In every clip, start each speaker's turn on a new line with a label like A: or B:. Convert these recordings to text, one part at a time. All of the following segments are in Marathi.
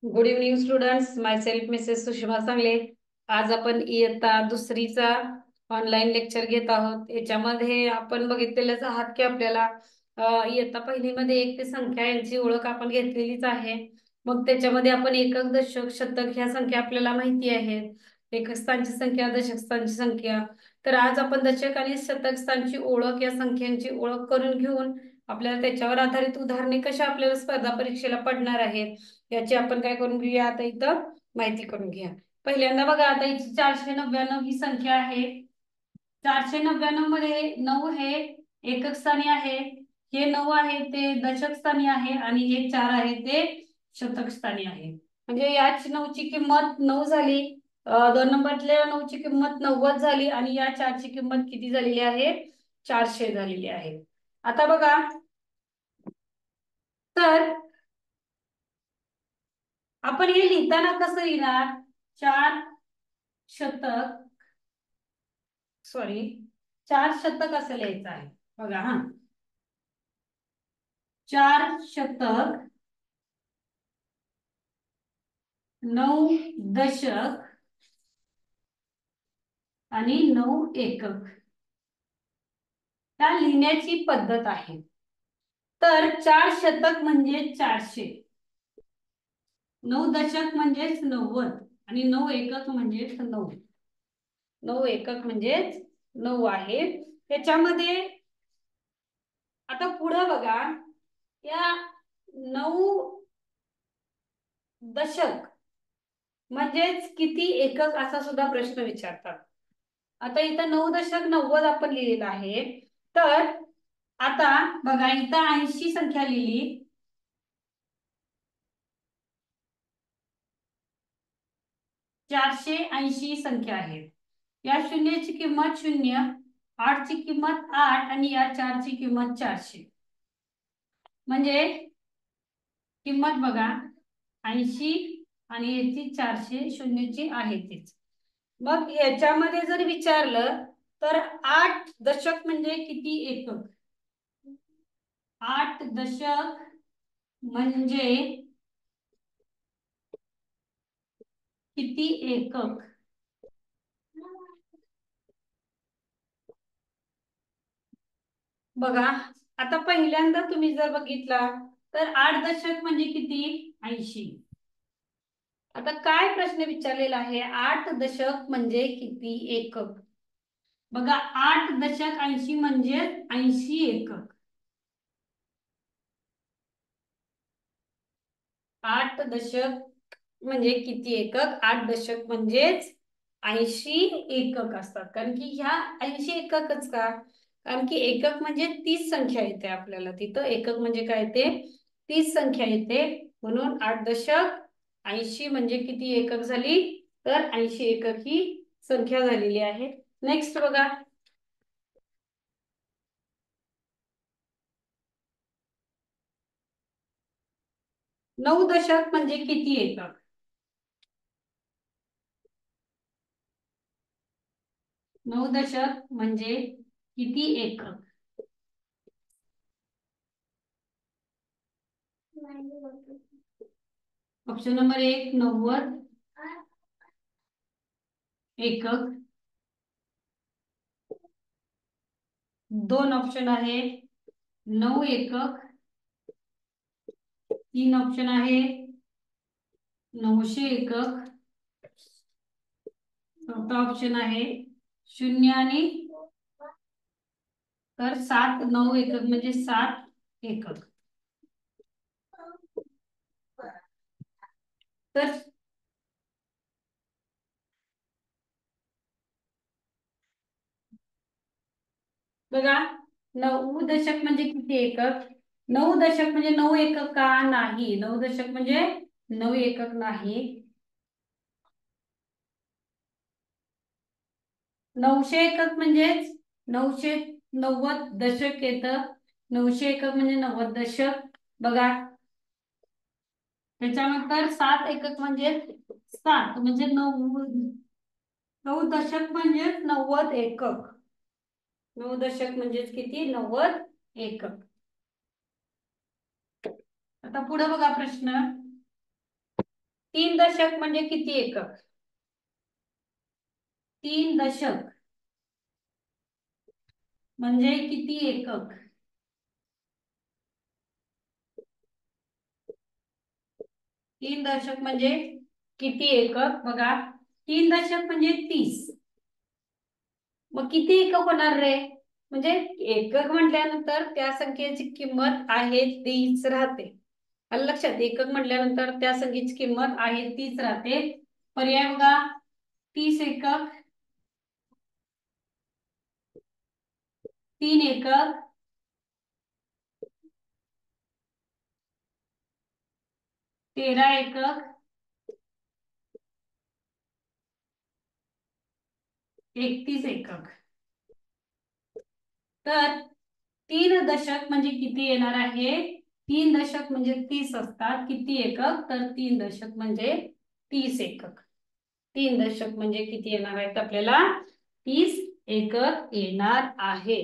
A: गुड इव्हनिंग स्टुडंट्स, माय सेल्फ मिसेस सुषमा सांगले. आज आपण इयत्ता दुसरीचा ऑनलाईन लेक्चर घेत आहोत. याच्यामध्ये आपण बघितलेलंच आहात की आपल्याला इयत्ता पहिलीमध्ये एक ते संख्या यांची ओळख आपण घेतलेलीच आहे. मग त्याच्यामध्ये आपण एकक, दशक, शतक ह्या संख्या आपल्याला माहिती आहेत. एकक स्थानची संख्या, दशक स्थानची संख्या. तर आज आपण दशक आणि शतक स्थानची ओळख, या संख्यांची ओळख करून घेऊन आपल्याला त्याच्यावर आधारित उदाहरणे कशा आपल्याला स्पर्धा परीक्षेला पडणार आहेत याची आपण काय करून घेऊया. आता इथं माहिती करून घ्या. पहिल्यांदा बघा, आता इथे 499 ही संख्या आहे. 499 मध्ये 9 हे एकक स्थानी आहे, हे 9 आहे ते दशक स्थानी आहे आणि हे 4 आहे ते शतक स्थानी आहे. म्हणजे याच 9 ची किंमत 9 झाली. 2 नंबरच्या 9 ची किंमत 90 झाली आणि या 4 ची किंमत किती झालेली आहे? 400 झालेली आहे. आता बघा, तर आपण हे लिहिताना कसं लिहिणार? 4 शतक, सॉरी 4 शतक असं लिहायचं आहे. बघा हा, 4 शतक, 9 दशक आणि 9 एकक. त्या लिहिण्याची पद्धत आहे. तर 4 शतक म्हणजे 400, 9 दशक म्हणजेच 90 आणि 9 एकक म्हणजेच 9. 9 एकक म्हणजेच 9 आहे. त्याच्यामध्ये आता पुढे बघा, या 9 दशक म्हणजेच किती एकक असा सुद्धा प्रश्न विचारतात. आता इथं 9 दशक 90 आपण लिहिलेलं आहे. तर आता बघा, इथं 80 संख्या लिहिली, 480 संख्या आहे. या शून्याची किंमत 0, 8 ची किंमत 8 आणि या 4 ची किंमत 400. म्हणजे किंमत बघा, 80 आणि याची 400 शून्याची आहे तीच. मग याच्यामध्ये जर विचारलं तर 8 दशक म्हणजे किती एकक? 8 दशक म्हणजे किती एकक? बघा, आता पहिल्यांदा तुम्ही जर बघितला तर 8 दशक म्हणजे किती? 80. आता काय प्रश्न विचारलेला आहे? 8 दशक म्हणजे किती एकक? बघा, 8 दशक 80 म्हणजे 80 एकक. 8 दशक म्हणजे किती एकक? 8 दशक म्हणजेच 80 एकक असतात. कारण की ह्या 80 एककच का? कारण की एकक म्हणजे 30 संख्या येते आपल्याला. तिथं एकक म्हणजे काय ते 30 संख्या येते. म्हणून 8 दशक 80 म्हणजे किती एकक झाली? तर 80 एकक ही संख्या झालेली आहे. नेक्स्ट बघा, 9 दशक म्हणजे किती एकक? 9 दशक म्हणजे किती एकक? ऑप्शन नंबर 1 90 एकक. 2 ऑप्शन आहे 9 एकक. 3 ऑप्शन आहे 900 एकक. चौथा ऑप्शन आहे 0 आणि तर 7 9 एकक म्हणजे 7 एकक. तर बघा, 9 दशक म्हणजे किती एकक? 9 दशक म्हणजे 9 एकक का? नाही. 9 दशक म्हणजे 9 एकक नाही. 900 एकक म्हणजेच 990 दशक येतं. 900 एकक म्हणजे 90 दशक. बघा, त्याच्यानंतर 7 एकक म्हणजे 7 म्हणजे 9 दशक म्हणजे 90 एकक. 9 दशक म्हणजेच किती? 90 एकक. आता पुढे बघा प्रश्न, तीन दशक म्हणजे किती एकक? तीन दशक म्हणजे किती एकक? तीन दशक म्हणजे किती एकक बघा. तीन दशक म्हणजे 30. मग किती एकक होणार रे? म्हणजे एकक म्हटल्यानंतर त्या संख्येची किंमत आहे तीच राहते. आलं लक्षात? एकक म्हटल्यानंतर त्या संख्येची किंमत आहे तीच राहते. पर्याय बघा. 30 एकक, 3 एकक, 13 एकक, 31 एकक. तर तीन दशक म्हणजे किती येणार आहे? तीन दशक म्हणजे 30 असतात. किती एकक? तर तीन दशक म्हणजे 30 एकक. तीन दशक म्हणजे किती येणार आहेत आपल्याला? 30 एकक येणार आहे.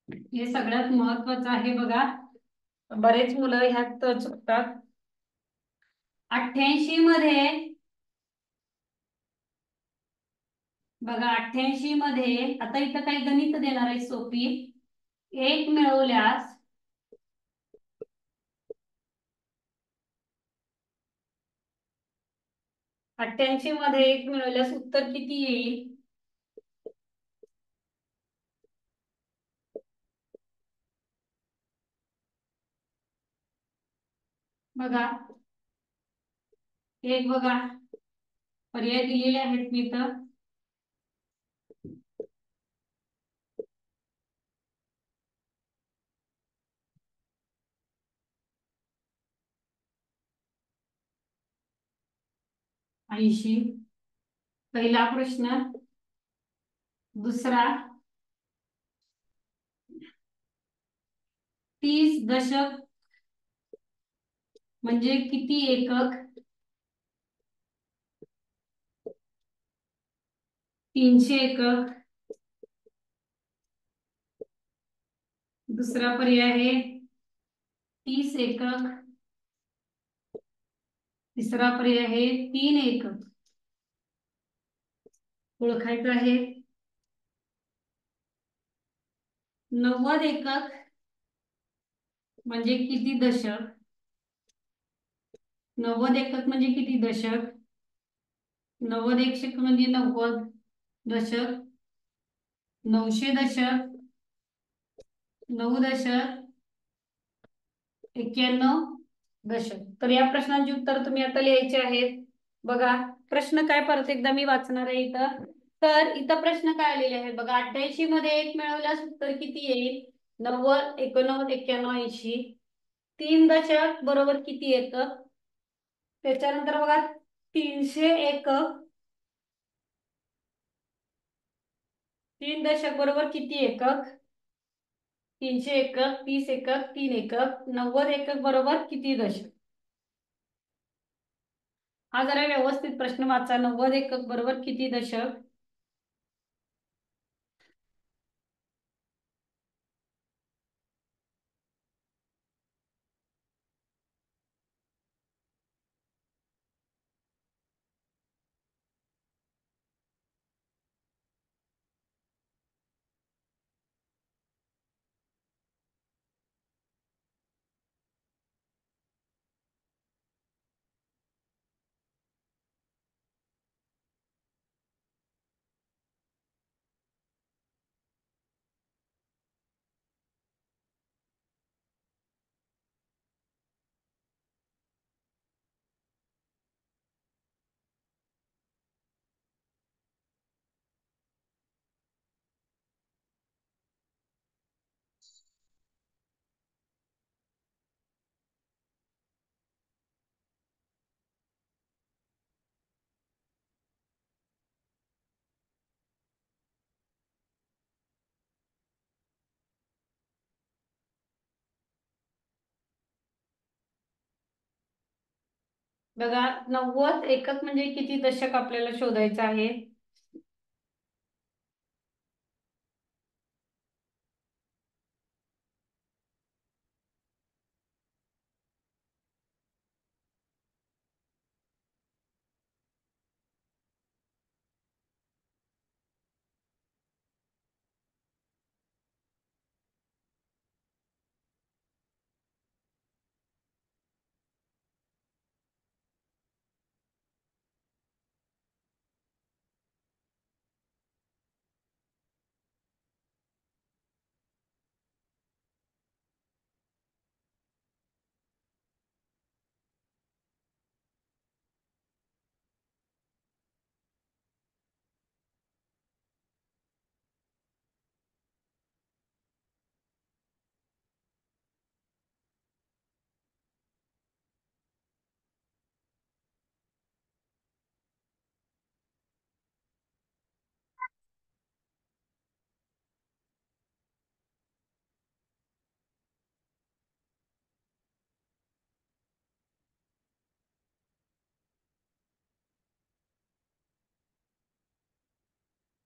A: हे सगळ्यात महत्वाचं आहे बघा. बरेच मुलं ह्यात चुकतात. 88 मध्ये बघा, 88 मध्ये आता इथं काही गणित देणार आहे सोपी. एक मिळवल्यास 88 मध्ये एक मिळवल्यास उत्तर किती येईल? बघा, एक बघा पर्याय दिलेले आहेत मी इथं. 80 पहिला प्रश्न. दुसरा 30 दशक म्हणजे किती एकक? 300 एकक. दुसरा पर्याय आहे 30 एकक. तिसरा पर्याय आहे 3 एकक. ओळखायचं आहे. 90 एकक म्हणजे किती दशक? 90 एकक म्हणजे किती दशक? 90 एकक म्हणजे 90 दशक. 900 दशक, 9 दशक, 91 दशक. तर या प्रश्नांची उत्तर तुम्ही आता लिहायची आहेत. बघा, प्रश्न काय परत एकदा मी वाचणार आहे इथं. तर इथं प्रश्न काय आलेले आहे बघा. 88 मध्ये एक मिळवल्यास उत्तर किती येईल? 90, 89, 91, 80. तीन दशक बरोबर किती एकक? त्याच्यानंतर बघा 300 एकक. तीन दशक बरोबर किती एकक? 300 एकक, 30 एकक, 3 एकक. 90 एकक बरोबर किती दशक? हा जरा व्यवस्थित प्रश्न वाचा. 90 एकक बरोबर किती दशक? बघा, 90 एकक म्हणजे किती दशक आपल्याला शोधायचं आहे.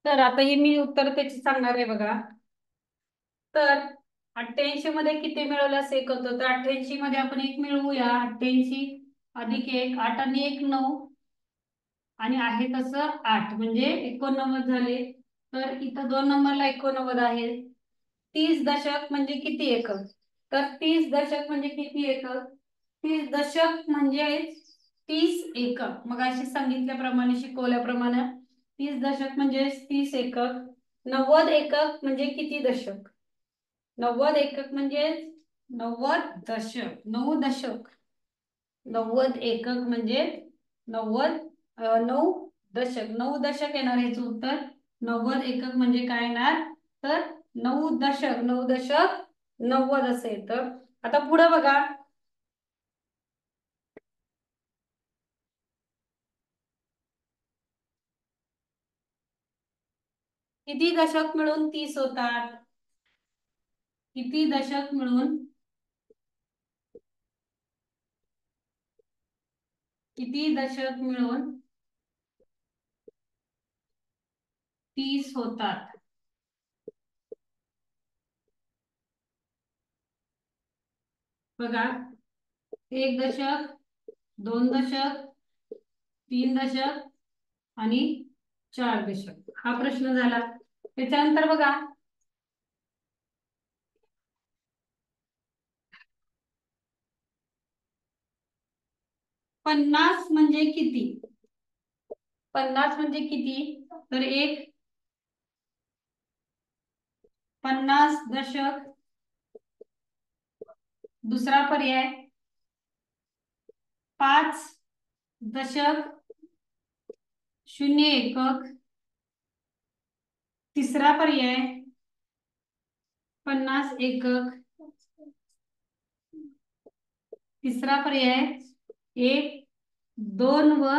A: तर आता ही मी उत्तर त्याची सांगणार आहे बघा. तर 88 मध्ये किती मिळवल्यास एक होतं, तर 88 मध्ये आपण एक मिळवूया. 88 अधिक एक, 8 आणि 1 9, आणि आहे तसं 8 म्हणजे 89 झाले. तर इथं 2 नंबरला 89 आहे. 30 दशक म्हणजे किती एकक, तर 30 दशक म्हणजे किती एकक, 30 दशक म्हणजे 30 एकक. मग अशी सांगितल्याप्रमाणे, शिकवल्याप्रमाणे 30 दशक म्हणजे 30 एकक. 90 एकक म्हणजे किती दशक, 90 एकक म्हणजे 90 दशक, 9 दशक. 90 एकक म्हणजे 90, 9 दशक, 9 दशक येणार याचं उत्तर. 90 एकक म्हणजे काय येणार, तर 9 दशक, 9 दशक 90 असं येतं. आता पुढे बघा, किती दशक मिळून 30 होतात, किती दशक मिळून, किती दशक मिळून 30 होतात. बघा, 1 दशक, 2 दशक, 3 दशक आणि 4 दशक, हा प्रश्न झाला. त्याच्यानंतर बघा, 50 म्हणजे किती, 50 म्हणजे किती, तर एक 50 दशक. दुसरा पर्याय 5 दशक 0 एकक. तिसरा पर्याय 50 एकक. तिसरा पर्याय 1 2 व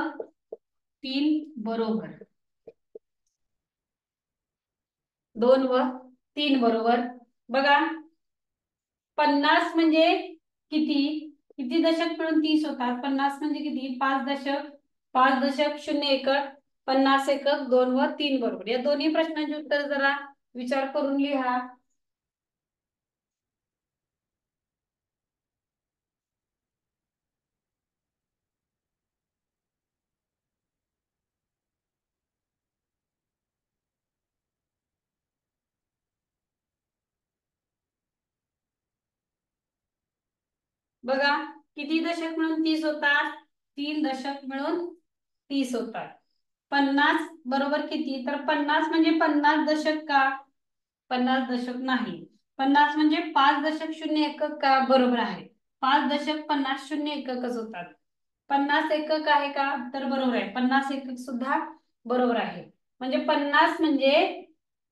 A: 3 बरोबर, 2 व 3 बरोबर. बघा, 50 म्हणजे किती, किती दशक मिळून 30 होतात, 50 म्हणजे किती, 5 दशक, 5 दशक 0 एकक, 50 एकक, 2 व 3 बरोबर. या दोन्ही प्रश्नांचे उत्तर जरा विचार करून लिहा. बघा, किती दशक मिळून 30 होतात, 3 दशक मिळून 30 होतात. 50 बरोबर किती, तर 50 म्हणजे 50 दशक का, 50 दशक नाही. 50 म्हणजे 5 दशक 0 एकक का, बरोबर आहे. 5 दशक 50 0 एककच होतात. 50 एकक आहे का, तर बरोबर आहे. 50 एकक सुद्धा बरोबर आहे. म्हणजे 50 म्हणजे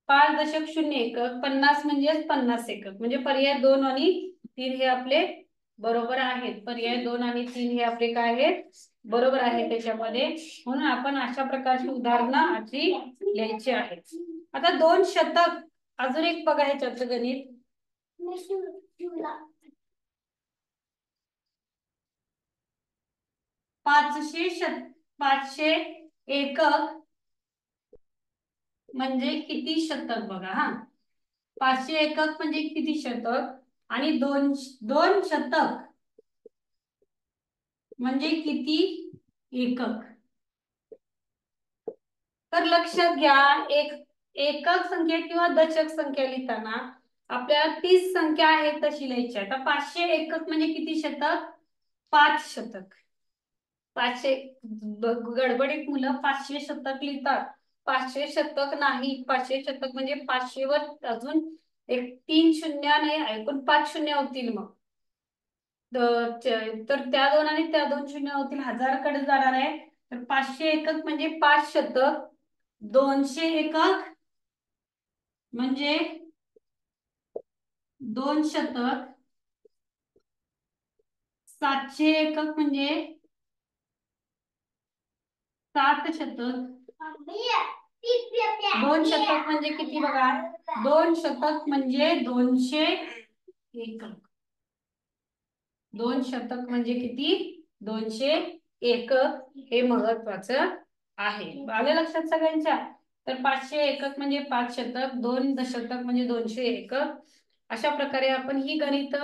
A: 5 दशक 0 एकक, 50 म्हणजे 50 एकक. म्हणजे पर्याय 2 आणि 3 हे आपले बरोबर आहेत. पर्याय 2 आणि 3 हे आपले काय आहेत, बरोबर आहे त्याच्यामध्ये. म्हणून आपण अशा प्रकारची उदाहरणं आधी लिहायची आहेत. आता 2 शतक, अजून एक बघा ह्याच्यातलं गणित. 500 एकक म्हणजे किती शतक, बघा हा. 500 एकक म्हणजे किती शतक, आणि 2 शतक म्हणजे किती एकक. तर लक्षात घ्या, एक एकक संख्या किंवा दशक संख्या लिहिताना आपल्याला 30 संख्या आहे तशी लिहायची आहे. आता 500 एकक म्हणजे किती शतक, 5 शतक. 500, गडबडीत मुलं 500 शतक लिहितात. 500 शतक नाही, 500 शतक म्हणजे 500 वर अजून एक 3 शून्य नाही, ऐकून 5 शून्य होतील. मग तर त्या 2 आणि त्या 2 शून्य होतील, 1000कडे जाणार आहे. तर 500 एकक म्हणजे 5 शतक. 200 एकक म्हणजे 2 शतक. 700 एकक म्हणजे 7 शतक. 2 शतक म्हणजे किती बघा, 2 शतक म्हणजे 200 एकक. 2 शतक म्हणजे किती, 200 एकक. हे महत्वाचं आहे. आलं लक्षात सगळ्यांच्या. तर 500 एकक म्हणजे 5 शतक, 2 दशशतक म्हणजे 200 एकक. अशा प्रकारे आपण ही गणित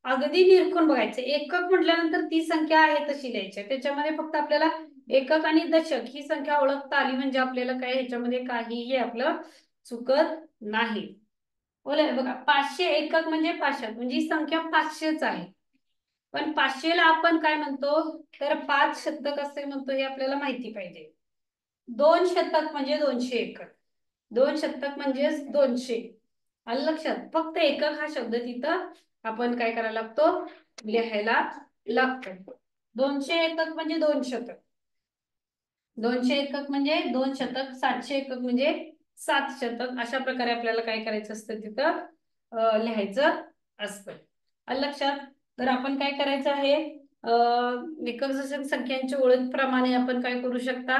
A: अगदी निरखून बघायचे. एकक म्हटल्यानंतर ती संख्या आहे तशी लिहायची. त्याच्यामध्ये फक्त आपल्याला एकक आणि दशक ही संख्या ओळखता आली म्हणजे आपल्याला काय ह्याच्यामध्ये काहीही आपलं चुकत नाही. बोला बघा, 500 एकक म्हणजे 500 म्हणजे ही संख्या 500च आहे. पण 500 ला आपण काय म्हणतो, तर 5 शतक असे म्हणतो हे आपल्याला माहिती पाहिजे. 2 शतक म्हणजे 200 एकक. 2 शतक म्हणजे 200. आलं लक्षात? फक्त एकक हा शब्द तिथं आपण काय करायला लागतो, लिहायला लागतो. 200 एकक म्हणजे 2 शतक. 200 एकक म्हणजे 2 शतक. 700 एकक म्हणजे 7 शतक. अशा प्रकारे आपल्याला काय करायचं असतं तिथं लिहायचं असतं. आलं लक्षात? तर आपण काय करायचं आहे, एकक दशक संख्यांच्या ओळखप्रमाणे आपण काय करू शकता,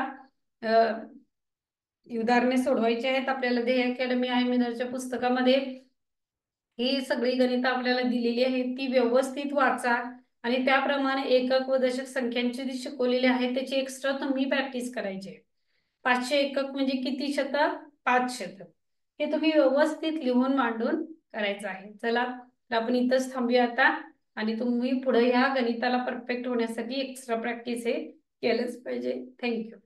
A: उदाहरणे सोडवायची आहेत आपल्याला. ध्येय अकॅडमी आय मिनरच्या पुस्तकामध्ये ही सगळी गणितं आपल्याला दिलेली आहेत, ती व्यवस्थित वाचा आणि त्याप्रमाणे एकक व दशक संख्यांची जी शिकवलेली आहे त्याची एक्स्ट्रा तुम्ही प्रॅक्टिस करायची. 500 एकक म्हणजे किती शतक? 5 शतक. हे तुम्ही व्यवस्थित लिहून मांडून करायचं आहे. चला, तर आपण इथंच थांबूया आता आणि तुम्ही पुढे ह्या गणिताला परफेक्ट होण्यासाठी एक्स्ट्रा प्रॅक्टिस हे केलंच पाहिजे. थँक्यू.